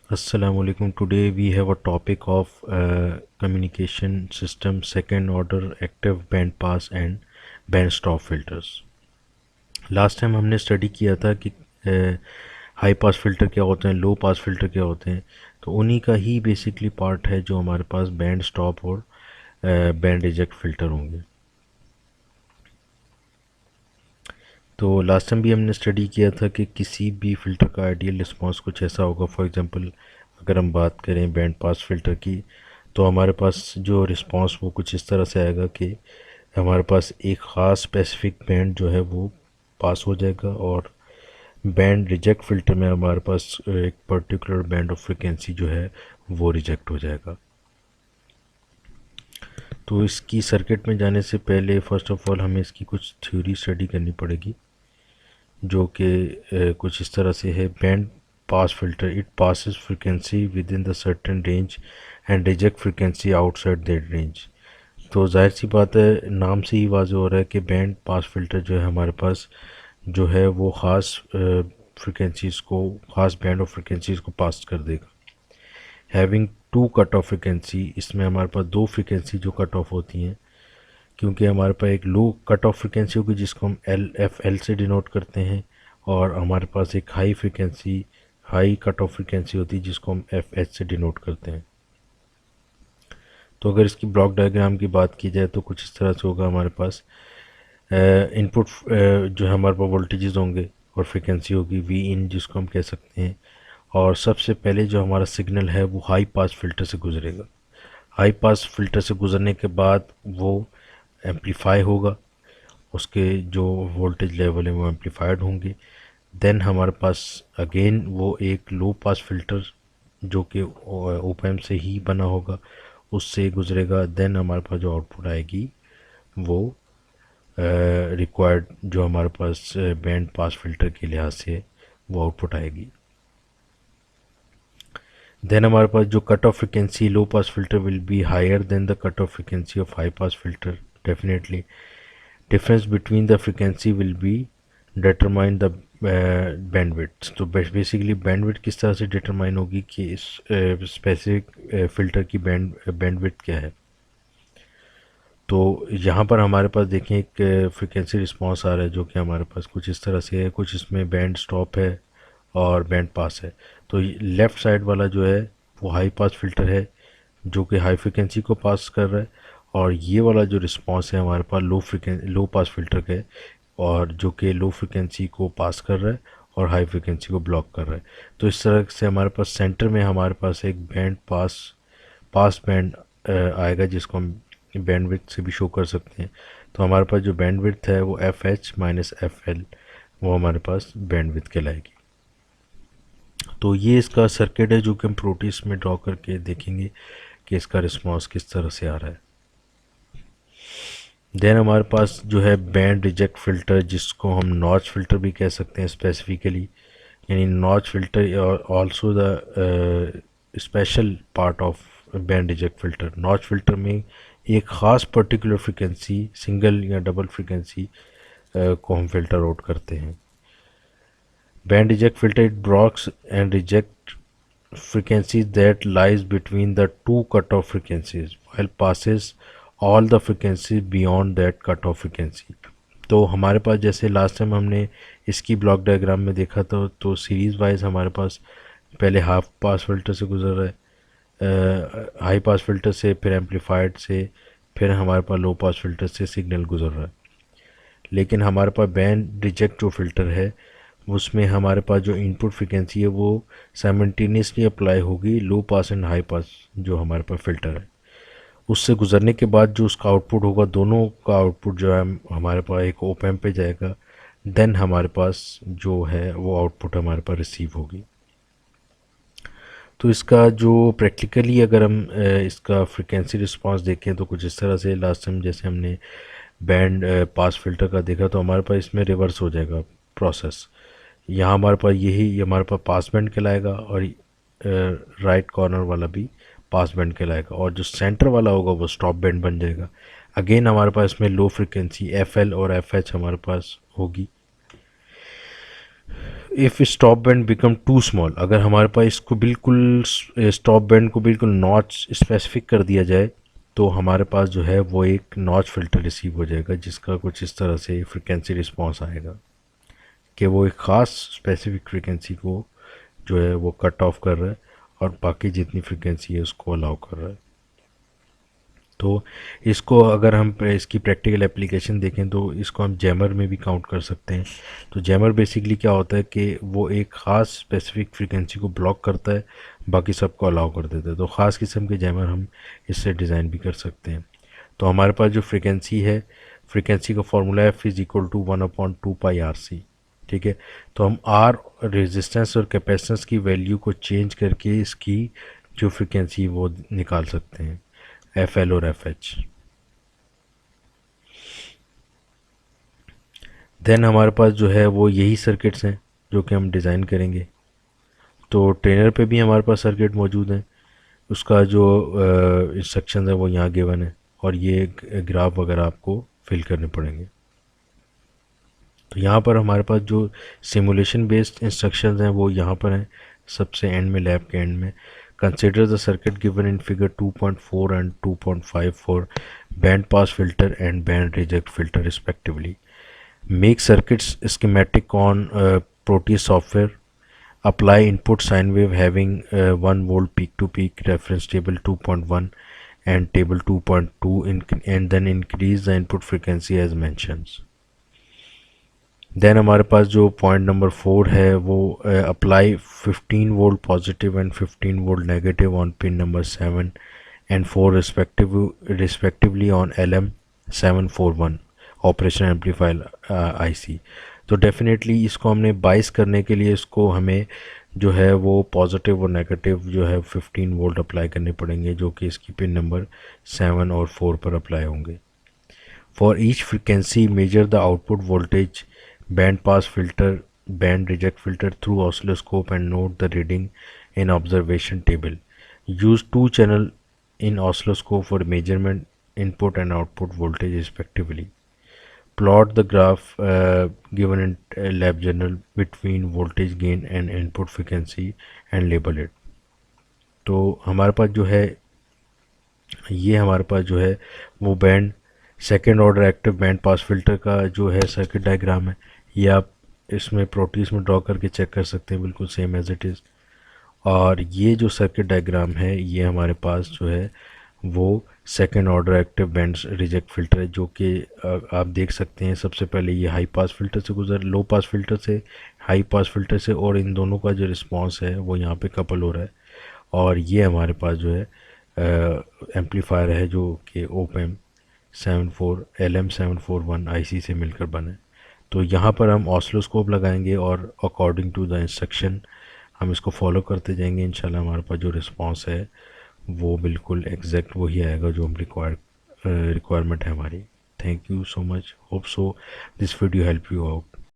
Assalamualaikum. Today we have a topic of communication system second order active band pass and band stop filters. Last time हमने study किया था कि high pass filter क्या होते हैं, लो pass filter क्या होते हैं। तो उन्हीं का ही बेसिकली पार्ट है जो हमारे पास बैंड स्टॉप और बैंड रिजेक्ट फिल्टर होंगे। तो लास्ट टाइम भी हमने स्टडी किया था कि किसी भी फ़िल्टर का आइडियल रिस्पांस कुछ ऐसा होगा। फॉर एग्जांपल अगर हम बात करें बैंड पास फ़िल्टर की, तो हमारे पास जो रिस्पांस वो कुछ इस तरह से आएगा कि हमारे पास एक ख़ास स्पेसिफिक बैंड जो है वो पास हो जाएगा, और बैंड रिजेक्ट फ़िल्टर में हमारे पास एक पर्टिकुलर बैंड ऑफ फ्रिक्वेंसी जो है वो रिजेक्ट हो जाएगा। तो इसकी सर्किट में जाने से पहले फ़र्स्ट ऑफ ऑल हमें इसकी कुछ थ्योरी स्टडी करनी पड़ेगी, जो कि कुछ इस तरह से है। Band pass filter, it passes frequency with in the certain range and reject frequency outside that range. तो जाहिर सी बात है, नाम से ही वाज़ेह हो रहा है कि बैंड पास फिल्टर जो है हमारे पास जो है वो ख़ास फ्रिक्वेंसीज़ को, ख़ास बैंड ऑफ फ्रिक्वेंसीज़ को पास कर देगा। Having to cut off frequency, इसमें हमारे पास दो फ्रिक्वेंसी जो कट ऑफ होती हैं, क्योंकि हमारे पास एक लो कट ऑफ फ्रिक्वेंसी होगी जिसको हम एल से डिनोट करते हैं, और हमारे पास एक high frequency, high cut off frequency होती है जिसको हम एफ एच से डिनोट करते हैं। तो अगर इसकी ब्लॉक डायग्राम की बात की जाए तो कुछ इस तरह से होगा। हमारे पास इनपुट जो है हमारे पास वोल्टेजेस होंगे और फ्रिक्वेंसी होगी वी इन जिसको हम कह सकते हैं, और सबसे पहले जो हमारा सिग्नल है वो हाई पास फिल्टर से गुजरेगा। हाई पास फिल्टर से गुजरने के बाद वो एम्पलीफाई होगा, उसके जो वोल्टेज लेवल है वो एम्पलीफाइड होंगे। देन हमारे पास अगेन वो एक लो पास फिल्टर जो कि ओप एम्प से ही बना होगा उससे गुजरेगा। देन हमारे पास जो आउटपुट आएगी वो रिक्वायर्ड जो हमारे पास बैंड पास फिल्टर के लिहाज से वो आउटपुट आएगी। देन हमारे पास जो cut off frequency low pass filter will be higher than the cut off frequency of high pass filter. Definitely difference between the frequency will be determine the bandwidth. तो basically bandwidth किस तरह से determine होगी कि इस specific filter की bandwidth क्या है। तो यहाँ पर हमारे पास देखें एक फ्रिक्वेंसी रिस्पांस आ रहा है जो कि हमारे पास कुछ इस तरह से है। कुछ इसमें बैंड स्टॉप है और बैंड पास है। तो लेफ़्ट साइड वाला जो है वो हाई पास फिल्टर है जो कि हाई फ्रिक्वेंसी को पास कर रहा है, और ये वाला जो रिस्पांस है हमारे पास लो पास फिल्टर का है, और जो कि लो फ्रिक्वेंसी को पास कर रहा है और हाई फ्रिक्वेंसी को ब्लॉक कर रहा है। तो इस तरह से हमारे पास सेंटर में हमारे पास एक बैंड पास बैंड आएगा जिसको हम बैंडविड्थ से भी शो कर सकते हैं। तो हमारे पास जो बैंडविड्थ है वो F H minus F L वो हमारे पास बैंडविड्थ कहलाएगी। तो ये इसका सर्किट है जो कि हम प्रोटीस में ड्रॉ करके देखेंगे कि इसका रिस्पांस किस तरह से आ रहा है। देन हमारे पास जो है बैंड रिजेक्ट फ़िल्टर जिसको हम नॉच फ़िल्टर भी कह सकते हैं स्पेसिफिकली, यानी notch filter also the special part of band reject filter. Notch filter में एक ख़ास पर्टिकुलर फ्रिक्वेंसी, सिंगल या डबल फ्रिक्वेंसी को हम फ़िल्टर आउट करते हैं। Band reject filter it blocks and reject frequencies that lies between the two cutoff frequencies while passes all the frequencies beyond that cutoff frequency। तो हमारे पास जैसे last time हमने इसकी ब्लॉक डायग्राम में देखा था, तो सीरीज़ वाइज हमारे पास पहले हाफ पास फिल्टर से गुजर रहा है, हाई पास फिल्टर से, फिर एम्पलीफाइड से, फिर हमारे पास लो पास फिल्टर से सिग्नल गुजर रहा है। लेकिन हमारे पास बैंड रिजेक्ट जो फ़िल्टर है उसमें हमारे पास जो इनपुट फ्रिक्वेंसी है वो साइमल्टेनियसली अप्लाई होगी लो पास एंड हाई पास जो हमारे पास फ़िल्टर है उससे गुजरने के बाद जो उसका आउटपुट होगा, दोनों का आउटपुट जो है हमारे पास एक ओप एम्प पे जाएगा। देन हमारे पास जो है वो आउटपुट हमारे पास रिसीव होगी। तो इसका जो प्रैक्टिकली अगर हम इसका फ्रिक्वेंसी रिस्पांस देखें तो कुछ इस तरह से, लास्ट टाइम जैसे हमने बैंड पास फिल्टर का देखा तो हमारे पास इसमें रिवर्स हो जाएगा प्रोसेस। यहाँ हमारे पास यही हमारे पास पास बैंड कहलाएगा और राइट कॉर्नर वाला भी पास बैंड कहलाएगा, और जो सेंटर वाला होगा वो स्टॉप बैंड बन जाएगा। अगेन हमारे पास इसमें लो फ्रिक्वेंसी एफ एल और एफ एच हमारे पास होगी। If stop band become too small, अगर हमारे पास इसको बिल्कुल स्टॉप बैंड को बिल्कुल नॉच स्पेसिफिक कर दिया जाए तो हमारे पास जो है वो एक नॉच फ़िल्टर रिसीव हो जाएगा जिसका कुछ इस तरह से फ्रिक्वेंसी रिस्पॉन्स आएगा कि वो एक ख़ास स्पेसिफिक फ्रिक्वेंसी को जो है वो कट ऑफ कर रहा है और बाकी जितनी फ्रिक्वेंसी है उसको अलाउ कर रहा है। तो इसको अगर हम इसकी प्रैक्टिकल एप्लीकेशन देखें तो इसको हम जैमर में भी काउंट कर सकते हैं। तो जैमर बेसिकली क्या होता है कि वो एक ख़ास स्पेसिफिक फ्रीक्वेंसी को ब्लॉक करता है, बाकी सबको अलाउ कर देता है। तो ख़ास किस्म के जैमर हम इससे डिज़ाइन भी कर सकते हैं। तो हमारे पास जो फ्रीक्वेंसी है, फ्रीक्वेंसी का फार्मूला है F is equal to 1/2πRC। ठीक है, तो हम आर रेजिस्टेंस और कैपेसिटेंस की वैल्यू को चेंज करके इसकी जो फ्रीक्वेंसी वो निकाल सकते हैं, एफ एल और एफ एच। देन हमारे पास जो है वो यही सर्किट्स हैं जो कि हम डिज़ाइन करेंगे। तो ट्रेनर पे भी हमारे पास सर्किट मौजूद है, उसका जो इंस्ट्रक्शन है वो यहाँ गिवन है और ये ग्राफ वगैरह आपको फिल करने पड़ेंगे। तो यहाँ पर हमारे पास जो सिमुलेशन बेस्ड इंस्ट्रक्शंस हैं वो यहाँ पर हैं सबसे एंड में, लैब के एंड में। Consider the circuit given in figure 2.4 and 2.5 for band pass filter and band reject filter respectively. Make circuits schematic on Proteus software. Apply input sine wave having 1 volt peak to peak, reference table 2.1 and table 2.2, and then increase the input frequency as mentioned. Then हमारे पास जो point number 4 है वो apply 15 volt positive and 15 volt negative on pin number 7 and 4 respectively on LM741 operation amplifier IC. तो definitely इसको हमने बाइस करने के लिए इसको हमें जो है वो पॉजिटिव और नेगेटिव जो है 15 वोल्ट अप्लाई करने पड़ेंगे जो कि इसकी पिन नंबर 7 और 4 पर अप्लाई होंगे। For each frequency measure the output voltage band pass filter, band reject filter through oscilloscope and note the reading in observation table. Use two channel in oscilloscope for measurement input and output voltage respectively. Plot the graph given in lab journal between voltage gain and input frequency and label it. तो हमारे पास जो है ये हमारे पास जो है वो band second order active band pass filter का जो है सर्किट डायग्राम है। ये आप इसमें प्रोटीज में ड्रॉ करके चेक कर सकते हैं, बिल्कुल सेम एज इट इज़। और ये जो सर्किट डायग्राम है ये हमारे पास जो है वो second order active band reject filter है जो कि आप देख सकते हैं। सबसे पहले ये हाई पास फिल्टर से लो पास फिल्टर से हाई पास फिल्टर से, और इन दोनों का जो रिस्पांस है वो यहाँ पे कपल हो रहा है। और ये हमारे पास जो है एम्पलीफायर है जो कि ओपम 74 LM741 आईसी से मिलकर बने। तो यहाँ पर हम ऑसिलोस्कोप लगाएंगे और अकॉर्डिंग टू द इंस्ट्रक्शन हम इसको फॉलो करते जाएंगे। इंशाल्लाह हमारे पास जो रिस्पांस है वो बिल्कुल एग्जैक्ट वही आएगा जो हम रिक्वायरमेंट है हमारी। Thank you so much, hope so this video help you out.